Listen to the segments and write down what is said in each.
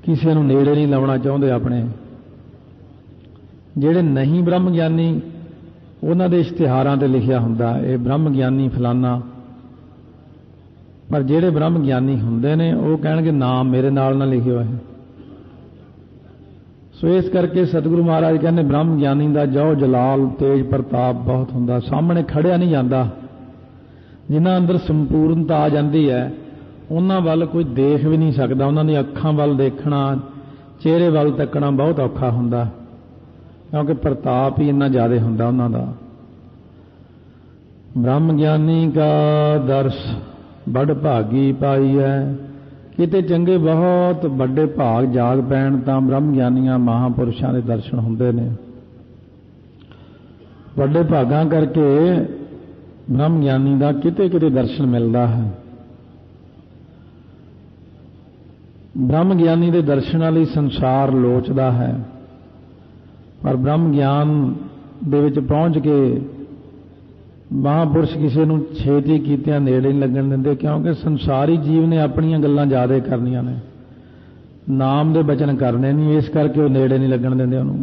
किसी नूं नेड़े नहीं लाउणा चाहुंदे अपने। जिहड़े नहीं ब्रह्म ज्ञानी उन्हां दे इश्तिहारां ते लिखिया हुंदा ये ब्रह्म ज्ञानी फलाना, पर जिहड़े ब्रह्म ज्ञानी हुंदे ने वो कहणगे नाम मेरे नाल ना लिखियो है। सो इस करके सतगुरु महाराज कहने ब्रह्म ज्ञानी दा जौ जलाल तेज प्रताप बहुत हुंदा, सामने खड़िया नहीं जाता। जिन्हां अंदर संपूर्णता आ जाती है उन्हां वल कोई देख भी नहीं सकता, उन्हां दी अखां वल देखना, चेहरे वल तकना बहुत औखा हुंदा, क्योंकि प्रताप ही इन्ना ज़्यादा हुंदा उन्हां दा। ब्रह्म ज्ञानी का दर्श बड़ भागी पाई है, किते चंगे बहुत बड़े भाग जाग पैण तां ब्रह्म ज्ञानियां महापुरुषां दे दर्शन हुंदे ने। बड़े भागां करके ब्रह्म ज्ञानी दा किते किते दर्शन मिलदा है। ब्रह्म ज्ञानी दे दर्शनां लई संसार लोचदा है, पर ब्रह्म ज्ञान दे विच पहुंच के महापुरुष किसी नूं छेती कीतियां नेड़े नहीं लगन दिंदे, क्योंकि संसारी जीव ने अपनियां गल्लां ज़्यादा करनियां ने, नाम दे बचन करने नहीं, इस करके वो नेड़े नहीं लगन दिंदे उहनूं।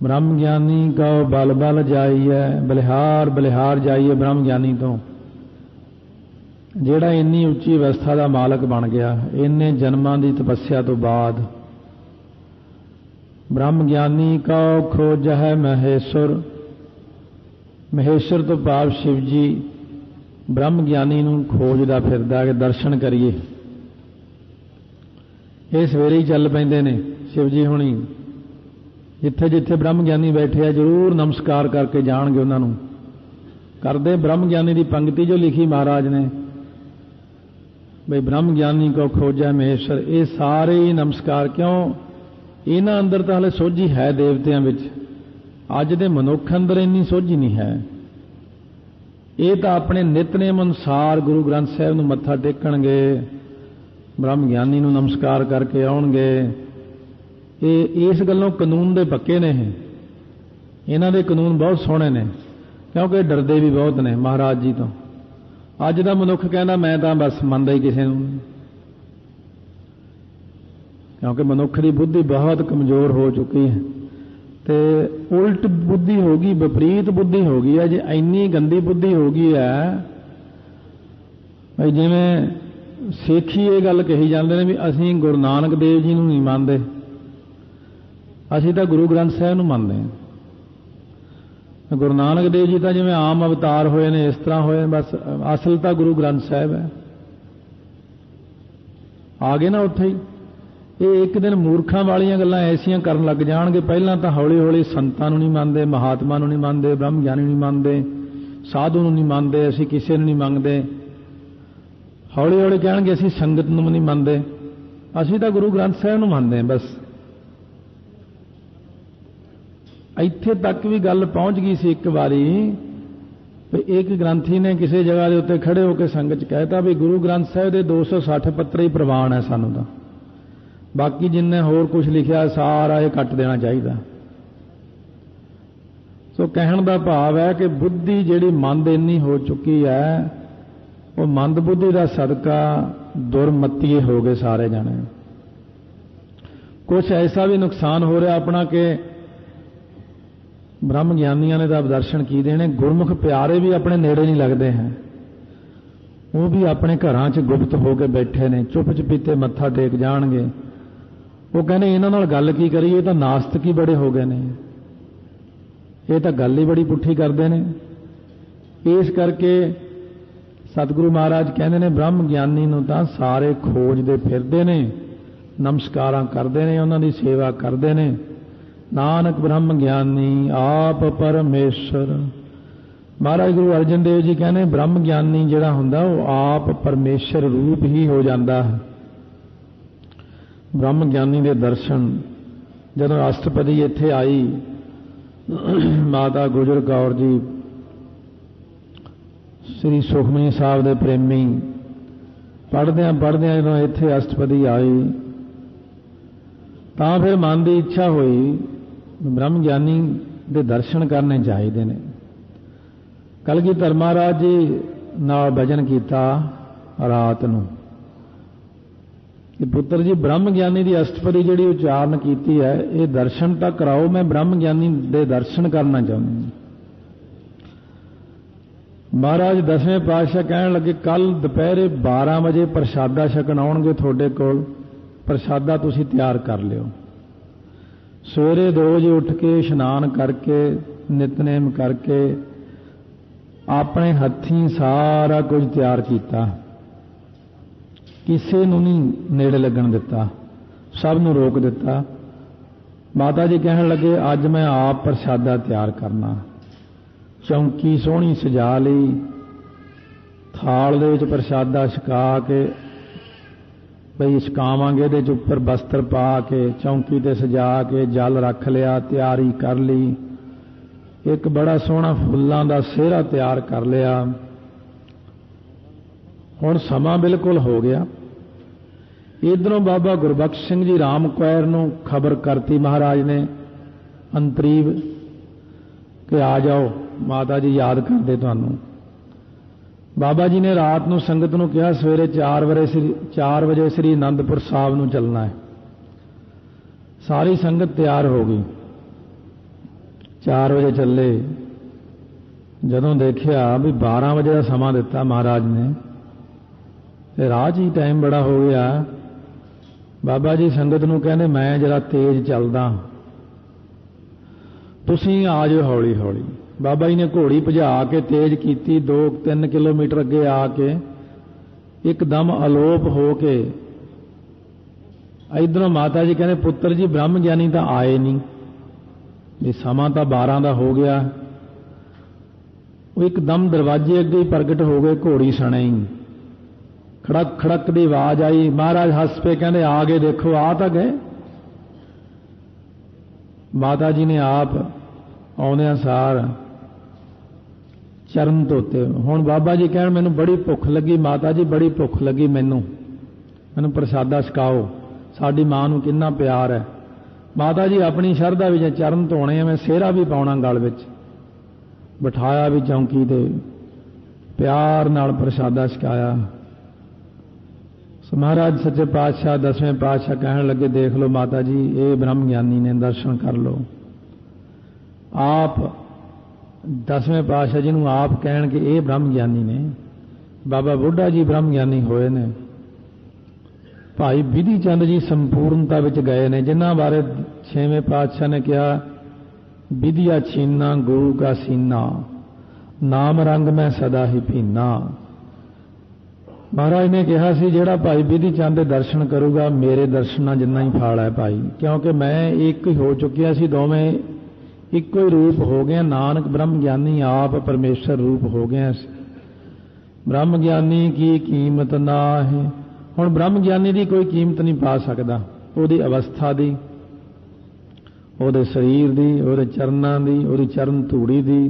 ब्रह्म ज्ञानी का बल बल जाइए, बलिहार बलिहार जाइए ब्रह्म ज्ञानी तो, जिहड़ा इन्नी उच्ची अवस्था का मालक बन गया इन्ने जन्मां दी तपस्या तो बाद। ब्रह्म ज्ञानी का खोज है महेश्वर, महेश्वर तो भाव शिव जी ब्रह्म ज्ञानी नूं खोजदा फिरदा कि दर्शन करिए। ये सवेरे ही चल पैंदे ने शिव जी हुणी, जिथे जिथे ब्रह्म ज्ञानी बैठे जरूर नमस्कार करके जाणगे उन्हां नूं। करदे ब्रह्म ज्ञानी की पंक्ति जो लिखी महाराज ने बई ब्रह्म ज्ञानी को खोजा महेश्वर, ये सारे ही नमस्कार। क्यों? इन्हां अंदर तो हले सोझी है देवतियां विच, अज दे मनुख अंदर इन्नी सोझी नहीं है। ये तो अपने नितनेम अनुसार गुरु ग्रंथ साहिब नूं मत्था टेकणगे, ब्रह्म ज्ञानी नूं नमस्कार करके आउणगे। ये इस गल्लों कानून दे पक्के ने, इन्हां दे कानून बहुत सोहणे ने, क्योंकि डरदे भी बहुत ने महाराज जी तो। अज दा मनुख कहना मैं तां बस मनदा ही किसी नूं, क्योंकि मनुख की बुद्धि बहुत कमजोर हो चुकी है, ते उल्ट बुद्धि हो गई, विपरीत बुद्धि हो गई है। जे इन्नी गंदी बुद्धि हो गई है भाई, जिवें सिख ही ये गल कही जाते हैं भी असीं गुरु नानक देव जी नूं नहीं मानते, असीं तां गुरु ग्रंथ साहिब नूं मनदे हां। गुरु नानक देव जी तां जिवें आम अवतार होए ने इस तरह होए, बस असल तां गुरु ग्रंथ साहिब है। आ गए ना उत्थे ही। ये एक दिन मूर्खां वालियां गल्लां ऐसियां करन लग जाणगे, पहलां तां हौली हौली संतां नूं नहीं मानदे, महात्मा नूं नहीं मानदे, ब्रह्म ज्ञानी नूं नहीं मानदे, साधु नूं नहीं मानदे, असीं किसी नूं नहीं मंगदे। हौली हौली कहणगे असीं संगत नूं नहीं मानदे, असीं तां गुरु ग्रंथ साहिब नूं मानदे हां। बस ਇੱਥੇ तक भी गल पहुंच गई सी एक बारी, एक ग्रंथी ने किसी जगह के उत्ते खड़े होकर संगत च कहता भी गुरु ग्रंथ साहिब के 260 पत्र ही प्रवान है सानू तां, बाकी जिन्हें होर कुछ लिखा सारा ये कट देना चाहिए। सो कहण दा भाव है कि बुद्धि जिहड़ी मंद इन्नी हो चुकी है, वो मंद बुद्धि का सदका दुरमतीए हो गए सारे जाने। कुछ ऐसा भी नुकसान हो रहा अपना कि ब्रह्म ज्ञानियों ने तो दर्शन की देने, गुरमुख प्यारे भी अपने नेड़े नहीं लगते हैं, वो भी अपने घरां च गुप्त होकर बैठे ने, चुप चपीते मत्था टेक जाणगे। वो कहने इन्हां नाल गल की करिए, तो नास्तिक ही बड़े हो गए ने, ये तो गल ही बड़ी पुठी करते हैं। इस करके सतगुरु महाराज कहते हैं ब्रह्म ज्ञानी नूं तां सारे खोजदे फिरदे ने, नमस्कारां करदे ने, उन्हां दी सेवा करदे ने। नानक ब्रह्म ज्ञानी आप परमेश्वर। महाराज गुरु अर्जन देव जी कहने ब्रह्म ज्ञानी जिहड़ा हुंदा वो आप परमेश्वर रूप ही हो जाता है। ब्रह्म ज्ञानी के दर्शन जदों अष्टपदी इत्थे आई, माता गुजर कौर जी श्री सुखमनी साहब के प्रेमी पढ़द्या पढ़द्या जदों इत्थे अष्टपदी आई, तां फिर मन की इच्छा हुई ब्रह्म ज्ञानी के दर्शन करने चाहिए ने। कलगीधर महाराज जी नाल भजन किया रात नूं, कि पुत्र जी ब्रह्म ज्ञानी की अष्टपदी जी उच्चारण की है, ये दर्शन तक कराओ, मैं ब्रह्म ज्ञानी के दर्शन करना चाहूँगी। महाराज 10वें पातशाह कहने लगे कल दोपहरे 12 बजे प्रसादा छकण आउणगे थोड़े कोल, प्रसादा तुसी तैयार कर लियो। सवेरे 2 बजे उठ के इशनान करके नितनेम करके अपने हत्थीं सारा कुछ तैयार किया, किसी नूं नहीं नेड़े लगन दिता, सब नूं रोक दिता। माता जी कहने लगे अज मैं आप प्रसादा तैयार करना। चौंकी सोहनी सजा ली, थाल दे विच प्रसादा छका के बई छकावांगे, इहदे च उपर बस्तर पा के चौंकी ते सजा के जल रख लिया, तैयारी कर ली। एक बड़ा सोहना फुल्लां दा सेहरा तैयार कर लिया। हुण समा बिल्कुल हो गया। इधरों बाबा गुरबख्श सिंह जी राम कुआर नूं खबर करती महाराज ने अंतरीव कि आ जाओ, माता जी याद करते तुहानूं। बाबा जी ने रात नूं संगत नूं कहा सवेरे 4 बजे श्री आनंदपुर साहब नूं चलना है। सारी संगत तैयार हो गई, 4 बजे चले। जदों देखिया भी 12 बजे का समा दिता महाराज ने, ते राह च ही टाइम बड़ा हो गया। बाबा जी संगत नूं कहने मैं जरा तेज चलदा, तुसीं आ जाओ हौली हौली। बाबा जी ने घोड़ी भजा के तेज की, 2-3 किलोमीटर अगे आके एकदम अलोप हो के इधरों माता जी कहने पुत्र जी ब्रह्म ज्ञानी तो आए नहीं, ये समा तो 12 का हो गया। वो एकदम दरवाजे अगे ही प्रगट हो गए, घोड़ी सने ही खड़क खड़क की आवाज आई। महाराज हस पे कहते आ गए, देखो आ तो गए। माता जी ने आप आउंदे सार चरण धोते। हुण बाबा जी कहण मैनूं बड़ी भुख लगी, माता जी बड़ी भुख लगी, मैनूं प्रसादा छकाओ, साडी मां नूं किन्ना प्यार है। माता जी अपनी शरधा विच चरण धोने, मैं सेहरा भी पाउणा गल विच, बिठाया भी चौंकी ते प्यार नाल प्रसादा छकाया। महाराज सच्चे पातशाह 10वें पातशाह कहने लगे देख लो माता जी ये ब्रह्म ज्ञानी ने, दर्शन कर लो। आप 10वें पातशाह जी नूं आप कहण कि ये ब्रह्म ज्ञानी ने। बाबा बुढ़ा जी ब्रह्म ज्ञानी होए ने। भाई विधि चंद जी संपूर्णता विच गए ने, जिन्हां बारे 6वें पातशाह ने कहा विधिया छीना गुरु का सीना, नाम रंग में सदा ही पीना। महाराज ने कहा सी जेड़ा भाई विधि चंद दे दर्शन करूगा मेरे दर्शना जिन्ना ही फाल है भाई, क्योंकि मैं एक ही हो चुकिया सी, दोवें इको ही रूप हो गए। नानक ब्रह्म ज्ञानी आप परमेश्वर रूप हो गए। ब्रह्म ज्ञानी की कीमत ना है। हुण ब्रह्म ज्ञानी की कोई कीमत नहीं पा सकता, उहदी अवस्था दी, उहदे शरीर दी, उहदे चरनां दी, उहदी चरण धूड़ी दी।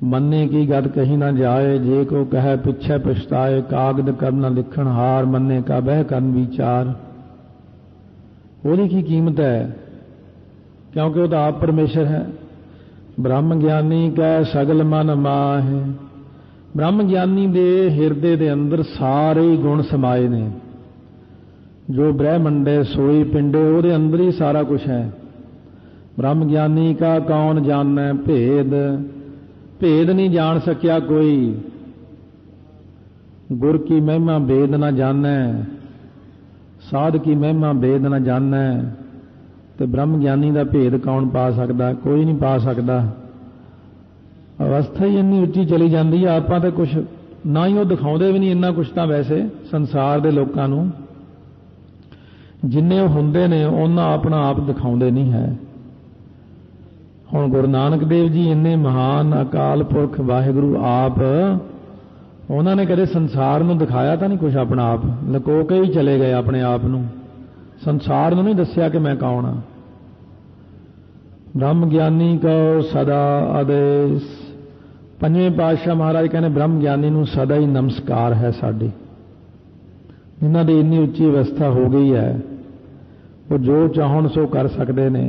मन्ने की गत कही ना जाए, जे को कहे पिछे पछताए, कागद करना लिखण हार, मन्ने का बह करन विचार। उहदी की कीमत है, क्योंकि वह तो आप परमेश्वर है। ब्रह्म ज्ञानी का सगल मन माहे। ब्रह्म ज्ञानी दे हिरदे दे अंदर सारे गुण समाये ने। जो ब्रह्मंडे सोई पिंडे उहदे अंदर ही सारा कुछ है। ब्रह्म ज्ञानी का कौन जाने भेद, भेद नहीं जान सकिया कोई। गुर की महिमा भेद न जाने, साध की महिमा भेद न जाने। तो ब्रह्म ज्ञानी का भेद कौन पा सकता? कोई नहीं पा सकता। अवस्था ही इन्नी उच्ची चली जाती है, आपां तो कुछ ना ही वो दिखाते भी नहीं इन्ना कुछ। तो वैसे संसार के लोगों नूं जिन्ने हुंदे ने उन्ना अपना आप दिखाते नहीं है। हुण गुरु नानक देव जी इन्ने महान अकाल पुरख वाहिगुरु आप, उन्होंने कदे संसार नूं दिखाया तो नहीं कुछ अपना आप, लको के ही चले गए अपने आप नूं। संसार नूं नहीं दस्सिया कि मैं कौन हाँ। ब्रह्म ज्ञानी को सदा आदेश। पंजवें पातशाह महाराज कहने ब्रह्म ज्ञानी नूं सदा ही नमस्कार है साडी। जिन्हां दी इन्नी उच्ची अवस्था हो गई है, वो जो चाहण सो कर सकते ने।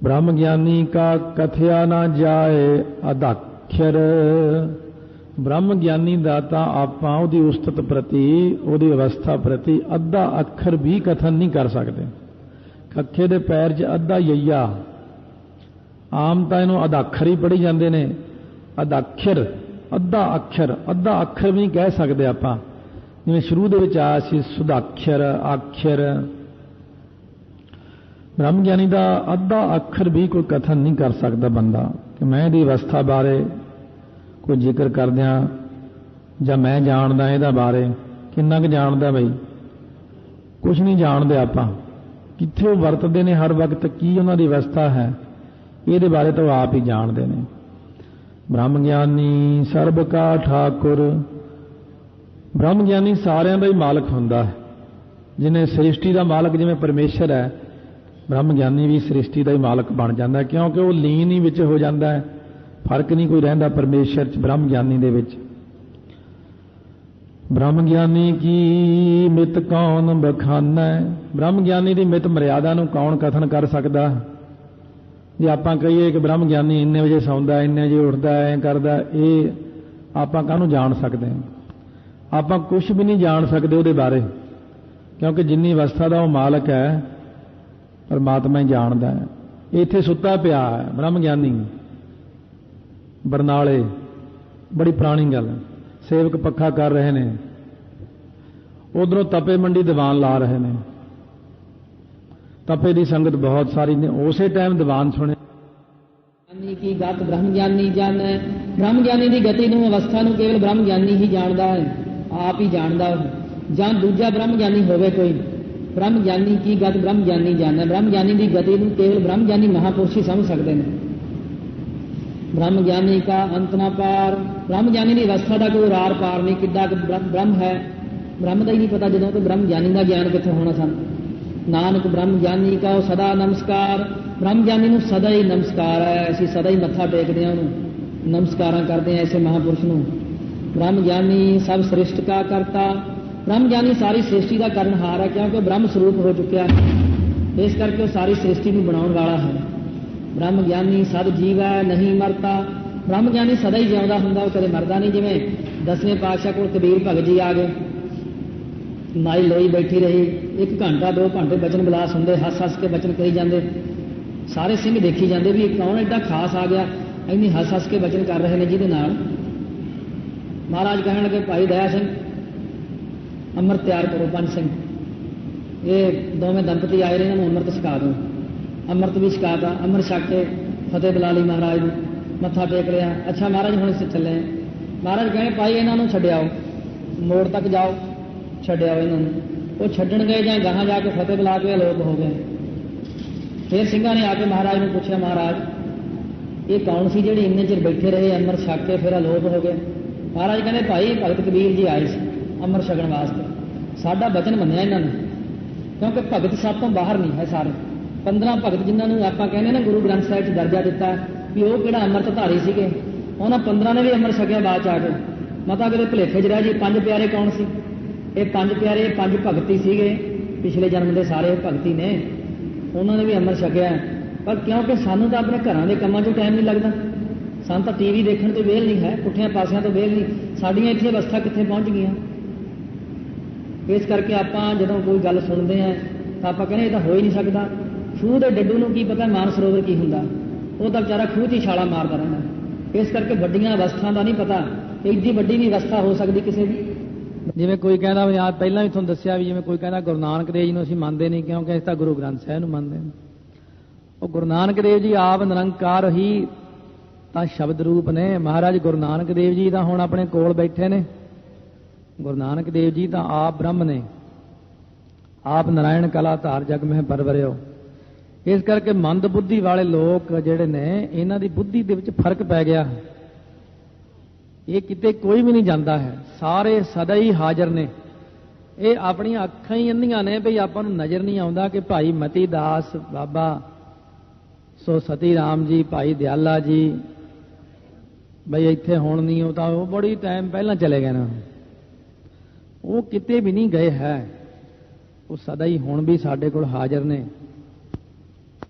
ब्रह्म ज्ञानी का कथया ना जाए अदाक्षर, ब्रह्म ज्ञानी दा तां आपां उहदी उस्तत प्रति उहदी अवस्था प्रति अद्धा अखर भी कथन नहीं कर सकते। कखे दे पैर 'च अद्धा यैया, आम तां इहनूं अदाखर ही पढ़ी जांदे ने, अदाखर अद्धा अखर भी नहीं कह सकते आपां। जिवें शुरू दे विच आया सी सुधाक्षर आखर, ब्रह्म ज्ञानी का अद्धा अखर भी कोई कथन नहीं कर सकता बंदा कि मैं इहदी अवस्था बारे कोई जिक्र करदियां जां मैं जानदा इहदा बारे किन्ना क जानदा, बई कुछ नहीं जानते आपां। कित्थे वो वरतदे ने हर वक्त, की उन्हां दी अवस्था है, इहदे बारे तो आप ही जानते हैं। ब्रह्म ज्ञानी सर्ब का ठाकुर, ब्रह्म ज्ञानी सारिਆਂ ਦਾ ही मालक हुंदा है। जिन्हें सृष्टि का मालक जिवें परमेश्वर है, ब्रह्म ज्ञानी भी सृष्टि का ही मालक बन जाता है, क्योंकि वो लीन ही विच हो जाता है। फर्क नहीं कोई रहिंदा परमेश्वर च ब्रह्म ज्ञानी दे विच। ब्रह्म ज्ञानी की मित कौन बखाना है, ब्रह्म ज्ञानी की मित मर्यादा नूं कौन कथन कर सकता। जे आपां कहीए कि ब्रह्म ज्ञानी इन्ने वजे सौंदा है, इन्ने वजे उठदा है, करदा, ये आपां काहनूं जाण सकते हैं। आपां कुछ भी नहीं जान सकते उहदे बारे, क्योंकि जिन्नी अवस्था का वो मालक है परमात्मा ही जानता है। इत्थे सुत्ता पिया है ब्रह्म ज्ञानी बरनाले, बड़ी पुरानी गल, सेवक पक्खा कर रहे हैं, उधरों तपे मंडी दीवान ला रहे हैं। तपे की संगत बहुत सारी ने, उस टाइम दीवान सुने। की गत ब्रह्म ज्ञानी जाने, ब्रह्म ज्ञानी की गति नूं अवस्था नूं केवल ब्रह्म ज्ञानी ही जानता है, आप ही जानता है। जां दूजा ब्रह्म ज्ञानी होवे कोई, ब्रह्म ज्ञानी की गत ब्रह्म ज्ञानी जाने, ब्रह्म ज्ञानी की गति नूं केवल ब्रह्म ज्ञानी महापुरुष ही समझ सकते हैं। ब्रह्म ज्ञानी का अंत ना पार, ब्रह्म ज्ञानी की अवस्था का कोई रार पार नहीं, किद्दा ब्रह्म है, ब्रह्म का ही नहीं पता जदों तो ब्रह्म ज्ञानी का ज्ञान कित्थों होना सन। नानक ब्रह्म ज्ञानी का वो सदा नमस्कार, ब्रह्म ज्ञानी नूं सदा ही नमस्कार है, असीं सदा ही मत्था टेकदे हां, नमस्कारां करदे हां ऐसे महापुरुष नूं। ब्रह्म ज्ञानी सब सृष्टि का करता, ब्रह्म ज्ञानी सारी सृष्टि का करनहार है, क्योंकि ब्रह्म स्वरूप हो चुका है, इस करके वो सारी सृष्टि को बनाने वाला है। ब्रह्म ज्ञानी सद जीव है नहीं मरता, ब्रह्म ज्ञानी सदा ही जिउंदा हुंदा, वो कदे मरदा नहीं। जिवें 10वें पातशाह कोल कबीर भगत जी आ गए, नाई लोई बैठी रही, 1 घंटा 2 घंटे बचन विलास हुंदे, हस हस के बचन करी जाते, सारे सिंह देखी जाते भी कौन एडा खास आ गया, इन्नी हस हस के बचन कर रहे हैं जिहदे नाल। महाराज कहण लगे भाई दया सिंह अमृत तैयार करो, 5 सिंह, ये दोवें दंपति आए रहे, इन्होंने अमृत छका दो। अमृत भी छकाता, अमृत छक के फतेह बुला ली महाराज ने, मत्था टेक लिया। अच्छा महाराज हुण इस चले, महाराज कहे भाई इन्हों छड्डिआओ, मोड़ तक जाओ, छड्डिआओ इन्होंने। वो छड्डण गए जां गाहां जाके फतेह बुला के अलोप हो गए। फिर सिंघां ने आके महाराज ने पूछा, महाराज ये कौन सी जिहड़े इन्ने चिर बैठे रहे अमृत छक के फिर अलोप हो गए। महाराज कहते भाई भगत कबीर जी आए सी अमृत छकण वास्ते, साडा बचन मन्निया इन्होंने, क्योंकि भगत सब तो बाहर नहीं है सारे। 15 भगत जिन्होंने आप कहने ना गुरु ग्रंथ साहिब दर्जा दिता भी वो किहड़ा अमृतधारी सीगे, उन्होंने 15 ने भी अमृत छकिया बाद आके। मता किते भुलेखे च रह जी 5 प्यारे कौन सी, ये 5 प्यारे 5 भगती सीगे, पिछले जन्म के सारे भगती ने, उन्होंने भी अमृत छकिया। पर क्योंकि सानू तो अपने घरों के कामों चों टाइम नहीं लगता, सानू तो टीवी देखने तो वेल नहीं है, पुठियां पासियां तो वेल नहीं, साडियां इत्थे अवस्था कित्थे पहुंच गईयां। इस करके आपां जदों कोई गल सुनते हैं तो आपां कहने ये तो हो ही नहीं सकता। खूह के डड्डू नूं की पता मानसरोवर की हुंदा, वो तो बेचारा खूह 'च ही छाला मारदा रहिंदा। इस करके वड्डियां अवस्था का नहीं पता कि एड्डी वड्डी भी अवस्था हो सकती किसी भी। जिवें कोई कहना भी आप पहलां भी तुहानूं दस्सिया भी, जिवें कोई कहना गुरु नानक देव जी नूं असीं मंनदे नहीं, क्योंकि असीं तां गुरु ग्रंथ साहिब नूं मंनदे हां। वो गुरु नानक देव जी आप निरंकार ही तां शब्द रूप ने। महाराज गुरु नानक देव जी तां हुण अपने कोल बैठे ने, गुरु नानक देव जी तां आप ब्रह्म ने, आप नारायण कला धार जग में परवरिओ। इस करके मंद बुद्धि वाले लोग जिहड़े ने, इन्हां दी बुद्धि दे विच फर्क पै गया। ये किते कोई भी नहीं जाता है, सारे सदा ही हाजिर ने। ये अपनी अखां ही अंधियां ने भी आपां नूं नज़र नहीं आउंदा कि भाई मती दास बाबा सो सती राम जी, भाई दयाला जी बई इत्थे हुण नहीं, हो तां बड़ी टाइम पहलां चले गए ना, वो किते भी नहीं गए है, वो सदा ही हुण भी साडे कोल हाजिर ने।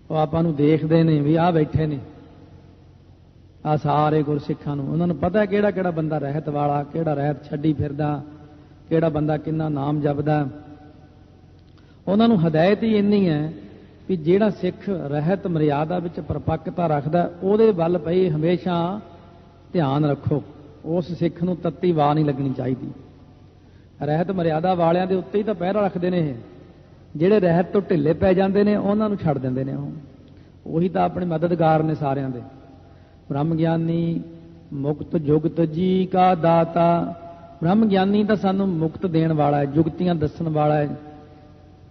वो आपां नूं देखदे ने भी आ बैठे ने, ਆ ਸਾਰੇ ਗੁਰਸਿੱਖਾਂ ਨੂੰ, ਉਹਨਾਂ ਨੂੰ ਪਤਾ ਕਿਹੜਾ ਕਿਹੜਾ ਬੰਦਾ ਰਹਿਤ ਵਾਲਾ, ਕਿਹੜਾ ਰਹਿਤ ਛੱਡੀ ਫਿਰਦਾ, ਕਿਹੜਾ ਬੰਦਾ ਕਿੰਨਾ ਨਾਮ ਜਪਦਾ। ਉਹਨਾਂ ਨੂੰ ਹਦਾਇਤ ਹੀ ਇੰਨੀ ਹੈ ਵੀ ਜਿਹੜਾ ਸਿੱਖ ਰਹਿਤ ਮਰਿਆਦਾ ਵਿੱਚ ਪਰਪੱਕਤਾ ਰੱਖਦਾ ਉਹਦੇ ਵੱਲ ਪਈ ਹਮੇਸ਼ਾ ਧਿਆਨ ਰੱਖੋ। ਉਸ ਸਿੱਖ ਨੂੰ ਤੱਤੀ ਵਾਹ ਨਹੀਂ ਲੱਗਣੀ ਚਾਹੀਦੀ। ਰਹਿਤ ਮਰਿਆਦਾ ਵਾਲਿਆਂ ਦੇ ਉੱਤੇ ਹੀ ਤਾਂ ਪਹਿਰਾ ਰੱਖਦੇ ਨੇ ਇਹ, ਜਿਹੜੇ ਰਹਿਤ ਤੋਂ ਢਿੱਲੇ ਪੈ ਜਾਂਦੇ ਨੇ ਉਹਨਾਂ ਨੂੰ ਛੱਡ ਦਿੰਦੇ ਨੇ। ਉਹੀ ਤਾਂ ਆਪਣੇ ਮਦਦਗਾਰ ਨੇ ਸਾਰਿਆਂ ਦੇ। ਬ੍ਰਹਮ ਗਿਆਨੀ ਮੁਕਤ ਜੁਗਤ ਜੀ ਕਾ ਦਾਤਾ। ਬ੍ਰਹਮ ਗਿਆਨੀ ਤਾਂ ਸਾਨੂੰ ਮੁਕਤ ਦੇਣ ਵਾਲਾ ਹੈ, ਜੁਗਤੀਆਂ ਦੱਸਣ ਵਾਲਾ ਹੈ,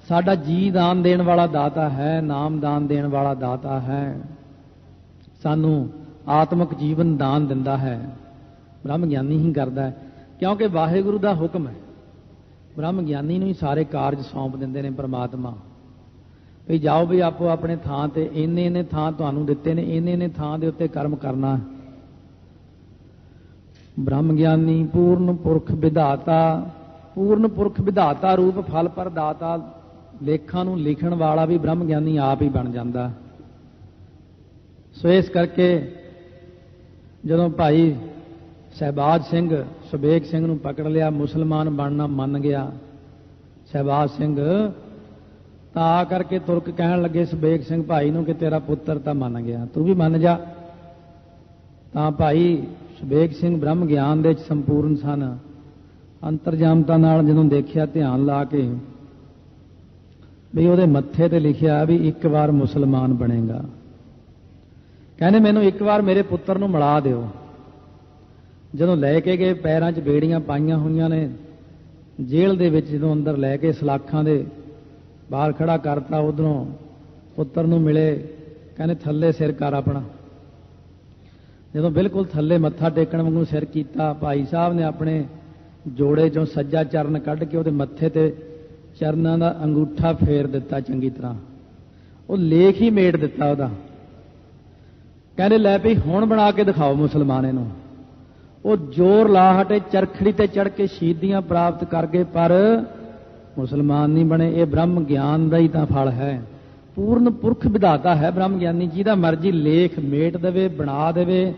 ਸਾਡਾ ਜੀ ਦਾਨ ਦੇਣ ਵਾਲਾ ਦਾਤਾ ਹੈ, ਨਾਮ ਦਾਨ ਦੇਣ ਵਾਲਾ ਦਾਤਾ ਹੈ, ਸਾਨੂੰ ਆਤਮਿਕ ਜੀਵਨ ਦਾਨ ਦਿੰਦਾ ਹੈ। ਬ੍ਰਹਮ ਗਿਆਨੀ ਹੀ ਕਰਦਾ ਹੈ, ਕਿਉਂਕਿ ਵਾਹਿਗੁਰੂ ਦਾ ਹੁਕਮ ਹੈ। ਬ੍ਰਹਮ ਗਿਆਨੀ ਨੂੰ ਹੀ ਸਾਰੇ ਕਾਰਜ ਸੌਂਪ ਦਿੰਦੇ ਨੇ ਪ੍ਰਮਾਤਮਾ ਵੀ ਜਾਓ ਵੀ ਆਪੋ ਆਪਣੇ ਥਾਂ ਤੇ, ਇੰਨੇ ਇੰਨੇ ਥਾਂ ਤੁਹਾਨੂੰ ਦਿੱਤੇ ਨੇ, ਇੰਨੇ ਇੰਨੇ ਥਾਂ ਦੇ ਉੱਤੇ ਕਰਮ ਕਰਨਾ। ਬ੍ਰਹਮ ਗਿਆਨੀ ਪੂਰਨ ਪੁਰਖ ਵਿਧਾਤਾ। ਪੂਰਨ ਪੁਰਖ ਵਿਧਾਤਾ ਰੂਪ ਫਲ ਪ੍ਰਦਾਤਾ। ਲੇਖਾਂ ਨੂੰ ਲਿਖਣ ਵਾਲਾ ਵੀ ਬ੍ਰਹਮ ਗਿਆਨੀ ਆਪ ਹੀ ਬਣ ਜਾਂਦਾ। ਸੋ ਇਸ ਕਰਕੇ ਜਦੋਂ ਭਾਈ ਸਹਿਬਾਜ ਸਿੰਘ ਸੁਬੇਗ ਸਿੰਘ ਨੂੰ ਪਕੜ ਲਿਆ, ਮੁਸਲਮਾਨ ਬਣਨਾ ਮੰਨ ਗਿਆ ਸਹਿਬਾਜ ਸਿੰਘ, ਤਾਂ ਆ ਕਰਕੇ ਤੁਰਕ ਕਹਿਣ ਲੱਗੇ ਸੁਬੇਗ ਸਿੰਘ ਭਾਈ ਨੂੰ ਕਿ ਤੇਰਾ ਪੁੱਤਰ ਤਾਂ ਮੰਨ ਗਿਆ, ਤੂੰ ਵੀ ਮੰਨ ਜਾ। ਤਾਂ ਭਾਈ ਸੁਬੇਗ ਸਿੰਘ ਬ੍ਰਹਮ ਗਿਆਨ ਦੇ ਵਿੱਚ ਸੰਪੂਰਨ ਸਨ। ਅੰਤਰਜਾਮਤਾ ਨਾਲ ਜਦੋਂ ਦੇਖਿਆ ਧਿਆਨ ਲਾ ਕੇ ਵੀ ਉਹਦੇ ਮੱਥੇ ਤੇ ਲਿਖਿਆ ਵੀ ਇੱਕ ਵਾਰ ਮੁਸਲਮਾਨ ਬਣੇਗਾ। ਕਹਿੰਦੇ ਮੈਨੂੰ ਇੱਕ ਵਾਰ ਮੇਰੇ ਪੁੱਤਰ ਨੂੰ ਮਿਲਾ ਦਿਓ। ਜਦੋਂ ਲੈ ਕੇ ਗਏ, ਪੈਰਾਂ 'ਚ ਬੇੜੀਆਂ ਪਾਈਆਂ ਹੋਈਆਂ ਨੇ, ਜੇਲ੍ਹ ਦੇ ਵਿੱਚ ਜਦੋਂ ਅੰਦਰ ਲੈ ਕੇ ਸਲਾਖਾਂ ਦੇ ਬਾਹਰ ਖੜਾ ਕਰਤਾ, ਉਧਰੋਂ ਪੁੱਤਰ ਨੂੰ ਮਿਲੇ, ਕਹਿੰਦੇ ਥੱਲੇ ਸਿਰ ਕਰ ਆਪਣਾ। ਜਦੋਂ ਬਿਲਕੁਲ ਥੱਲੇ ਮੱਥਾ ਟੇਕਣ ਵਾਂਗੂ ਸਿਰ ਕੀਤਾ, ਭਾਈ ਸਾਹਿਬ ਨੇ ਆਪਣੇ ਜੋੜੇ 'ਚੋਂ ਸੱਜਾ ਚਰਨ ਕੱਢ ਕੇ ਉਹਦੇ ਮੱਥੇ ਤੇ ਚਰਨਾਂ ਦਾ ਅੰਗੂਠਾ ਫੇਰ ਦਿੱਤਾ ਚੰਗੀ ਤਰ੍ਹਾਂ। ਉਹ ਲੇਖ ਹੀ ਮੇਟ ਦਿੱਤਾ ਉਹਦਾ। ਕਹਿੰਦੇ ਲੈ ਭਈ ਹੁਣ ਬਣਾ ਕੇ ਦਿਖਾਓ ਮੁਸਲਮਾਨ ਇਹਨੂੰ। ਉਹ ਜ਼ੋਰ ਲਾ ਹਟੇ, ਚਰਖੜੀ ਤੇ ਚੜ੍ਹ ਕੇ ਸ਼ਹੀਦੀਆਂ ਪ੍ਰਾਪਤ ਕਰ ਗਏ, ਪਰ ਮੁਸਲਮਾਨ ਨਹੀਂ ਬਣੇ। ਇਹ ਬ੍ਰਹਮ ਗਿਆਨ ਦਾ ਹੀ ਤਾਂ ਫਲ ਹੈ। ਪੂਰਨ ਪੁਰਖ ਵਿਧਾਤਾ ਹੈ ਬ੍ਰਹਮ ਗਿਆਨੀ, ਜਿਹਦਾ ਮਰਜ਼ੀ ਲੇਖ ਮੇਟ ਦੇਵੇ, ਬਣਾ ਦੇਵੇ,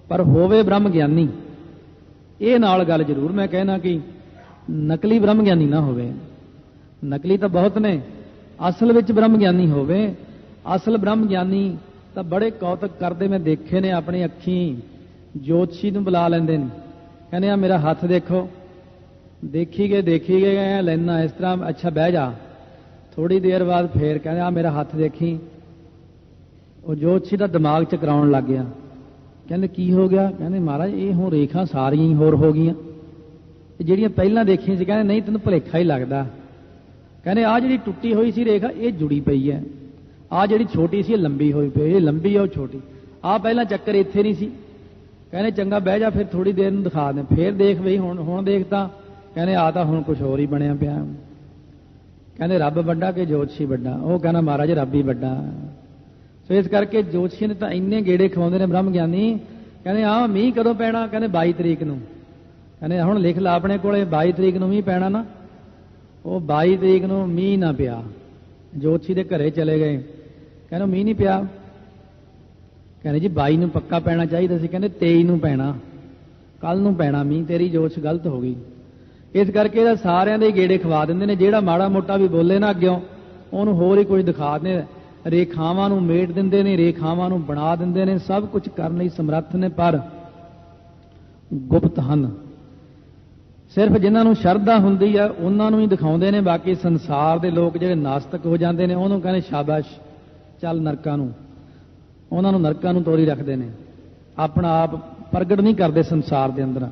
ਪਰ ਹੋਵੇ ਬ੍ਰਹਮ ਗਿਆਨੀ। ਇਹ ਨਾਲ ਗੱਲ ਜ਼ਰੂਰ ਮੈਂ ਕਹਿਣਾ ਕਿ ਨਕਲੀ ਬ੍ਰਹਮ ਗਿਆਨੀ ਨਾ ਹੋਵੇ। ਨਕਲੀ ਤਾਂ ਬਹੁਤ ਨੇ, ਅਸਲ ਵਿੱਚ ਬ੍ਰਹਮ ਗਿਆਨੀ ਹੋਵੇ। ਅਸਲ ਬ੍ਰਹਮ ਗਿਆਨੀ ਤਾਂ ਬੜੇ ਕੌਤਕ ਕਰਦੇ ਮੈਂ ਦੇਖੇ ਨੇ ਆਪਣੀ ਅੱਖੀਂ। ਜੋਤਸ਼ੀ ਨੂੰ ਬੁਲਾ ਲੈਂਦੇ ਨੇ, ਕਹਿੰਦੇ ਆ ਮੇਰਾ ਹੱਥ ਦੇਖੋ, ਦੇਖੀ ਗਏ ਲੈਣਾ ਇਸ ਤਰ੍ਹਾਂ, ਅੱਛਾ ਬਹਿ ਜਾ। ਥੋੜੀ ਦੇਰ ਬਾਅਦ ਫੇਰ ਕਹਿੰਦੇ ਆ ਮੇਰਾ ਹੱਥ ਦੇਖੀ। ਉਹ ਜੋਤਸ਼ੀ ਦਾ ਦਿਮਾਗ ਚ ਕਰਾਉਣ ਲੱਗ ਗਿਆ। ਕਹਿੰਦੇ ਕੀ ਹੋ ਗਿਆ? ਕਹਿੰਦੇ ਮਹਾਰਾਜ ਇਹ ਹੁਣ ਰੇਖਾ ਸਾਰੀਆਂ ਹੀ ਹੋਰ ਹੋ ਗਈਆਂ, ਜਿਹੜੀਆਂ ਪਹਿਲਾਂ ਦੇਖੀਆਂ ਸੀ। ਕਹਿੰਦੇ ਨਹੀਂ ਤੈਨੂੰ ਭੁਲੇਖਾ ਹੀ ਲੱਗਦਾ। ਕਹਿੰਦੇ ਆ ਜਿਹੜੀ ਟੁੱਟੀ ਹੋਈ ਸੀ ਰੇਖਾ ਇਹ ਜੁੜੀ ਪਈ ਹੈ, ਆ ਜਿਹੜੀ ਛੋਟੀ ਸੀ ਇਹ ਲੰਬੀ ਹੋਈ ਪਈ, ਇਹ ਲੰਬੀ ਆ ਉਹ ਛੋਟੀ, ਆ ਪਹਿਲਾਂ ਚੱਕਰ ਇੱਥੇ ਨਹੀਂ ਸੀ। ਕਹਿੰਦੇ ਚੰਗਾ ਬਹਿ ਜਾ, ਫਿਰ ਥੋੜੀ ਦੇਰ ਨੂੰ ਦਿਖਾ ਦੇ, ਫੇਰ ਦੇਖ ਬਈ ਹੁਣ ਦੇਖ ਤਾਂ। ਕਹਿੰਦੇ ਆ ਤਾਂ ਹੁਣ ਕੁਝ ਹੋਰ ਹੀ ਬਣਿਆ ਪਿਆ। ਕਹਿੰਦੇ ਰੱਬ ਵੱਡਾ ਕਿ ਜੋਤਸ਼ੀ ਵੱਡਾ? ਉਹ ਕਹਿੰਦਾ ਮਹਾਰਾਜ ਰੱਬ ਹੀ ਵੱਡਾ। ਸੋ ਇਸ ਕਰਕੇ ਜੋਤਸ਼ੀ ਨੇ ਤਾਂ ਇੰਨੇ ਗੇੜੇ ਖਵਾਉਂਦੇ ਨੇ ਬ੍ਰਹਮ ਗਿਆਨੀ। ਕਹਿੰਦੇ ਆ ਮੀਂਹ ਕਦੋਂ ਪੈਣਾ? ਕਹਿੰਦੇ 22 ਤਰੀਕ ਨੂੰ। ਕਹਿੰਦੇ ਹੁਣ ਲਿਖ ਲਾ ਆਪਣੇ ਕੋਲੇ 22 ਤਰੀਕ ਨੂੰ ਮੀਂਹ ਪੈਣਾ ਨਾ। ਉਹ 22 ਤਰੀਕ ਨੂੰ ਮੀਂਹ ਨਾ ਪਿਆ। ਜੋਤਸ਼ੀ ਦੇ ਘਰੇ ਚਲੇ ਗਏ, ਕਹਿੰਦੇ ਮੀਂਹ ਨਹੀਂ ਪਿਆ। ਕਹਿੰਦੇ ਜੀ 22 ਨੂੰ ਪੱਕਾ ਪੈਣਾ ਚਾਹੀਦਾ ਸੀ। ਕਹਿੰਦੇ 23 ਨੂੰ ਪੈਣਾ, ਕੱਲ ਨੂੰ ਪੈਣਾ ਮੀਂਹ, ਤੇਰੀ ਜੋਤਸ਼ ਗਲਤ ਹੋ ਗਈ। ਇਸ ਕਰਕੇ ਇਹਦਾ ਸਾਰਿਆਂ ਦੇ ਗੇੜੇ ਖਵਾ ਦਿੰਦੇ ਨੇ। ਜਿਹੜਾ ਮਾੜਾ ਮੋਟਾ ਵੀ ਬੋਲੇ ਨਾ ਅੱਗਿਓਂ, ਉਹਨੂੰ ਹੋਰ ਹੀ ਕੁਝ ਦਿਖਾ ਦਿੰਦੇ, ਰੇਖਾਵਾਂ ਨੂੰ ਮੇਟ ਦਿੰਦੇ ਨੇ, ਰੇਖਾਵਾਂ ਨੂੰ ਬਣਾ ਦਿੰਦੇ ਨੇ। ਸਭ ਕੁਝ ਕਰਨ ਲਈ ਸਮਰੱਥ ਨੇ, ਪਰ ਗੁਪਤ ਹਨ। ਸਿਰਫ ਜਿਨ੍ਹਾਂ ਨੂੰ ਸ਼ਰਧਾ ਹੁੰਦੀ ਆ ਉਹਨਾਂ ਨੂੰ ਹੀ ਦਿਖਾਉਂਦੇ ਨੇ। ਬਾਕੀ ਸੰਸਾਰ ਦੇ ਲੋਕ ਜਿਹੜੇ ਨਾਸਤਕ ਹੋ ਜਾਂਦੇ ਨੇ, ਉਹਨੂੰ ਕਹਿੰਦੇ ਸ਼ਾਬਾਸ਼ ਚੱਲ ਨਰਕਾਂ ਨੂੰ, ਉਹਨਾਂ ਨੂੰ ਨਰਕਾਂ ਨੂੰ ਤੋਰੀ ਰੱਖਦੇ ਨੇ। ਆਪਣਾ ਆਪ ਪ੍ਰਗਟ ਨਹੀਂ ਕਰਦੇ ਸੰਸਾਰ ਦੇ ਅੰਦਰ।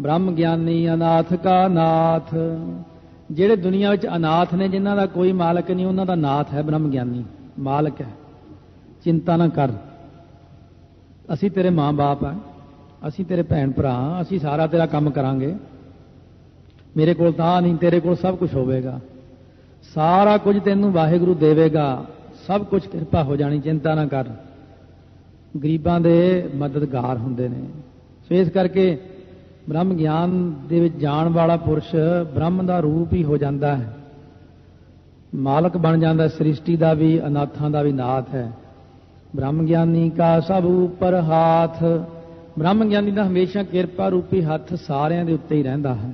ਬ੍ਰਹਮ ਗਿਆਨੀ ਅਨਾਥ ਕਾ ਨਾਥ। ਜਿਹੜੇ ਦੁਨੀਆ ਵਿੱਚ ਅਨਾਥ ਨੇ, ਜਿਨ੍ਹਾਂ ਦਾ ਕੋਈ ਮਾਲਕ ਨਹੀਂ, ਉਹਨਾਂ ਦਾ ਨਾਥ ਹੈ ਬ੍ਰਹਮ ਗਿਆਨੀ, ਮਾਲਕ ਹੈ। ਚਿੰਤਾ ਨਾ ਕਰ, ਅਸੀਂ ਤੇਰੇ ਮਾਂ-ਬਾਪ ਆ, ਅਸੀਂ ਤੇਰੇ ਭੈਣ ਭਰਾ, ਅਸੀਂ ਸਾਰਾ ਤੇਰਾ ਕੰਮ ਕਰਾਂਗੇ। ਮੇਰੇ ਕੋਲ ਤਾਂ ਨਹੀਂ, ਤੇਰੇ ਕੋਲ ਸਭ ਕੁਝ ਹੋਵੇਗਾ, ਸਾਰਾ ਕੁਝ ਤੈਨੂੰ ਵਾਹਿਗੁਰੂ ਦੇਵੇਗਾ, ਸਭ ਕੁਝ ਕਿਰਪਾ ਹੋ ਜਾਣੀ, ਚਿੰਤਾ ਨਾ ਕਰ। ਗਰੀਬਾਂ ਦੇ ਮਦਦਗਾਰ ਹੁੰਦੇ ਨੇ। ਸੋ ਇਸ ਕਰਕੇ ਬ੍ਰਹਮ ਗਿਆਨ ਦੇ ਵਿੱਚ ਜਾਣ ਵਾਲਾ ਪੁਰਸ਼ ਬ੍ਰਹਮ ਦਾ ਰੂਪ ਹੀ ਹੋ ਜਾਂਦਾ ਹੈ, ਮਾਲਕ ਬਣ ਜਾਂਦਾ। ਸ੍ਰਿਸ਼ਟੀ ਦਾ ਵੀ, ਅਨਾਥਾਂ ਦਾ ਵੀ ਨਾਥ ਹੈ। ब्रह्म ज्ञानी का सब ऊपर हाथ। ब्रह्म ज्ञानी का हमेशा किरपा रूपी हथ सारिਆਂ ਦੇ ਉੱਤੇ ही रहता है,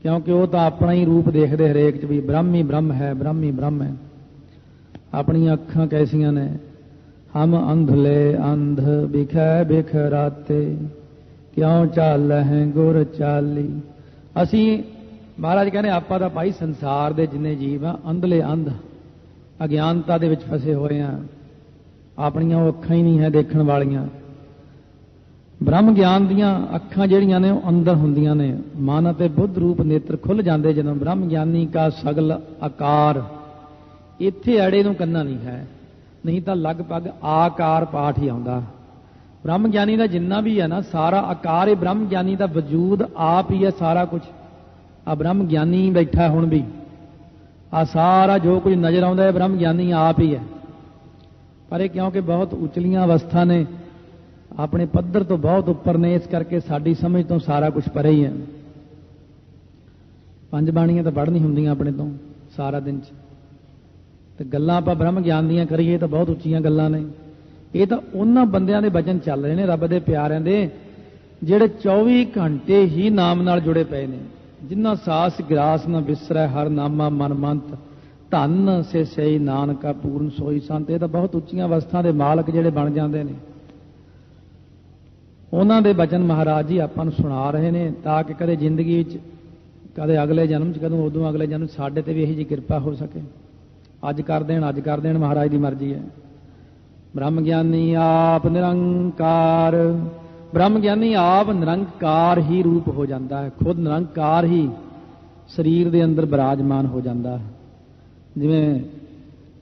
क्योंकि वो तो अपना ही रूप देखते हरेक च भी ब्रह्म ही ब्रह्म है, ब्रह्म ही ब्रह्म है। अपनी अखां कैसियां ने, हम अंधले अंध बिखै बिखराते, क्यों चाल है गुर चाली। असी महाराज कहने आपां तां भाई संसार दे जिन्ने जीव आ अंधले अंध अज्ञानता दे विच फसे होए आ, ਆਪਣੀਆਂ ਉਹ ਅੱਖਾਂ ਹੀ ਨਹੀਂ ਹੈ ਦੇਖਣ ਵਾਲੀਆਂ। ਬ੍ਰਹਮ ਗਿਆਨ ਦੀਆਂ ਅੱਖਾਂ ਜਿਹੜੀਆਂ ਨੇ ਉਹ ਅੰਦਰ ਹੁੰਦੀਆਂ ਨੇ, ਮਨ ਅਤੇ ਬੁੱਧ ਰੂਪ ਨੇਤਰ ਖੁੱਲ ਜਾਂਦੇ ਜਦੋਂ ਬ੍ਰਹਮ ਗਿਆਨੀ ਕਾ ਸਗਲ ਆਕਾਰ। ਇੱਥੇ ਅੜੇ ਨੂੰ ਕੰਨਾ ਨਹੀਂ ਹੈ, ਨਹੀਂ ਤਾਂ ਲਗਭਗ ਆਕਾਰ ਪਾਠ ਹੀ ਆਉਂਦਾ। ਬ੍ਰਹਮ ਗਿਆਨੀ ਦਾ ਜਿੰਨਾ ਵੀ ਹੈ ਨਾ ਸਾਰਾ ਆਕਾਰ ਹੈ, ਬ੍ਰਹਮ ਗਿਆਨੀ ਦਾ ਵਜੂਦ ਆਪ ਹੀ ਹੈ ਸਾਰਾ ਕੁਝ। ਆ ਬ੍ਰਹਮ ਗਿਆਨੀ ਬੈਠਾ ਹੁਣ ਵੀ, ਆ ਸਾਰਾ ਜੋ ਕੁਝ ਨਜ਼ਰ ਆਉਂਦਾ ਹੈ ਬ੍ਰਹਮ ਗਿਆਨੀ ਆਪ ਹੀ ਹੈ। पर यह क्योंकि बहुत उचलियां अवस्था ने, अपने पद्धर तो बहुत उपर ने, इस करके साड़ी समझ तो सारा कुछ परे ही है। पंज बाणियां तो पढ़ नहीं होंदियां अपने तो सारा दिन च, गल्लां आपां ब्रह्म ज्ञान दियां करिए तो बहुत उच्चियां गल्लां ने। ये तो उन्हां बंदियां दे वचन चल रहे हैं रब दे प्यारिਆਂ दे, ਜਿਹੜੇ 24 घंटे ही नाम नाल जुड़े पए ने। जिन्ना सास गिरास न बिसरै हर नामा मन मंत, धन से सही नानका पूर्ण सोई संत। ये तो बहुत उच्चियां अवस्था के मालक जिहड़े बन जाते हैं, उन्हां दे वचन महाराज जी आपां नूं सुणा रहे हैं, ताकि कदे जिंदगी कदे अगले जन्म च कदों उदों अगले जन्म साडे ते भी इही जी किरपा हो सके। अज कर देण महाराज की मर्जी है। ब्रह्म ज्ञानी आप निरंकार, ब्रह्म ज्ञानी आप निरंकार ही रूप हो जाता है, खुद निरंकार ही शरीर के अंदर विराजमान हो जाता है। जिवें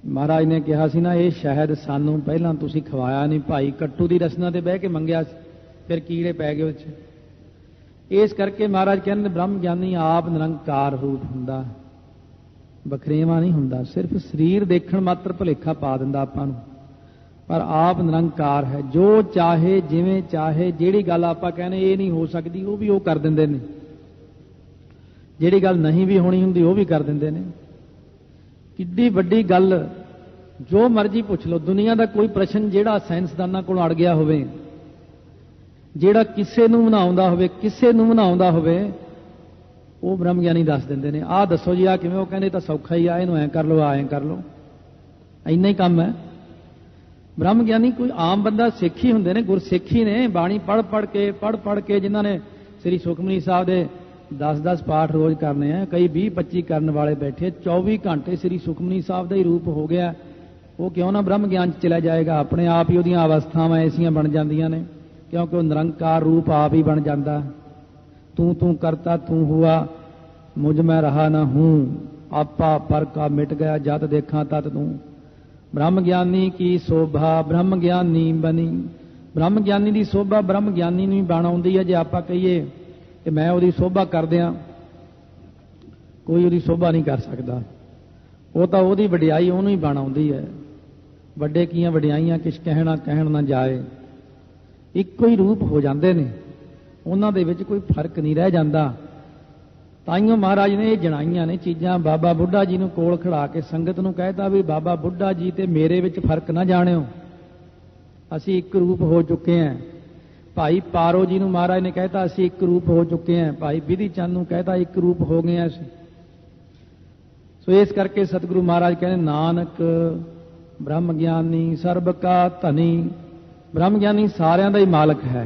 महाराज ने कहा सी ना, ये शहद सानू पहलां तुसीं खवाया नहीं, भाई कट्टू की रसना ते बह के मंगिया, फिर कीड़े पै गए उस। इस करके महाराज कहते ब्रह्म ज्ञानी आप निरंकार रूप हुंदा, बखरेवा नहीं हुंदा, सिर्फ शरीर देखण मात्र भुलेखा पा दिंदा आपां नूं, पर आप निरंकार है। जो चाहे जिवें चाहे, जिहड़ी गल आपां कहने ये नहीं हो सकती वो भी वो कर दिंदे ने, जिहड़ी गल नहीं भी होनी हुंदी वो भी कर दिंदे ने। किड्डी वड्डी गल जो मर्जी पुछ लो, दुनिया का कोई प्रश्न जिहड़ा साइंसदानां कोल अड़ गया होवे, जिहड़ा किसे नूं मनाउंदा होवे, किसे नूं मनाउंदा होवे, वो ब्रह्म ज्ञानी दस दिंदे ने। आ दसो जी आ किवें? वो कहंदे तां सौखा ही आ, इहनूं ऐ कर लो, आ ऐ कर लो, इन्ना ही काम है। ब्रह्म ज्ञानी कोई आम बंदा सिख ही हुंदे ने, गुरसिख ही ने, बाणी पढ़ पढ़ के जिन्हां ने श्री सुखमनी साहब दे 10-10 पाठ रोज करने हैं, कई 20-25 करने वाले बैठे, 24 घंटे श्री सुखमनी साहब का ही रूप हो गया। वो क्यों ना ब्रह्म ज्ञान चला जाएगा, अपने आप ही उहदियां अवस्थावां ऐसियां बन जांदियां ने, क्योंकि वो निरंकार रूप आप ही बन जाता। तू तू करता तू हुआ, मुझ में रहा न हूं, आपा पर का मिट गया, जत देखा तत तू। ब्रह्म ज्ञानी की शोभा ब्रह्म ज्ञानी बनी। ब्रह्म ज्ञानी की शोभा ब्रह्म ज्ञानी नूं ही बण आउंदी है। जे आपां कहीए कि मैं उसकी शोभा कर दियां, कोई उसकी शोभा नहीं कर सकता, वो तो उसकी वडियाई उन्होंने ही बण आउंदी है। वड्डे कीआं वडियाइयां किछ कहण ना जाए, इक्को ही रूप हो जाते हैं, उन्हां दे विच कोई फर्क नहीं रह जाता। ताइयों महाराज ने ये जणाइयां ने चीज़ां। बाबा बुढ़ा जी नूं कोल खड़ा के संगत नूं कहता भी बाबा बुढ़ा जी ते मेरे विच फर्क ना जाणिओ, असीं एक रूप हो चुके हैं। भाई पारो जी नूं महाराज ने कहता असीं एक रूप हो चुके हैं। भाई विधि चंद नूं कहता एक रूप हो गए असीं। सो इस करके सतगुरु महाराज कहते नानक ब्रह्म ज्ञानी सर्ब का धनी। ब्रह्म ज्ञानी सारियां दा ही मालक है,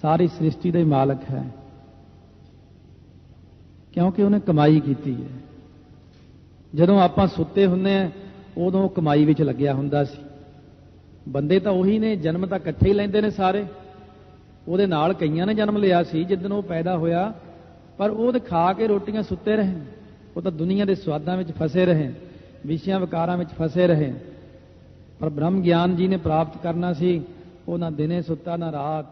सारी सृष्टि दा ही मालक है, क्योंकि उन्हें कमाई की है। जदों आपां सुत्ते हुंदे आ उदों कमाई विच लग्या हुंदा सी। बंदे तो उही ने, जन्म तो इकट्ठे ही लैंदे ने सारे, उहदे नाल कईयां ने जन्म लिया सी जिद्दन वो पैदा होया, पर वो खा के रोटियां सुत्ते रहे। वो तो दुनिया के स्वादां विच फसे रहे, विषयां विकारां विच फसे रहे। पर ब्रह्म ज्ञान जी ने प्राप्त करना सी, वो ना दिने सुत्ता ना रात,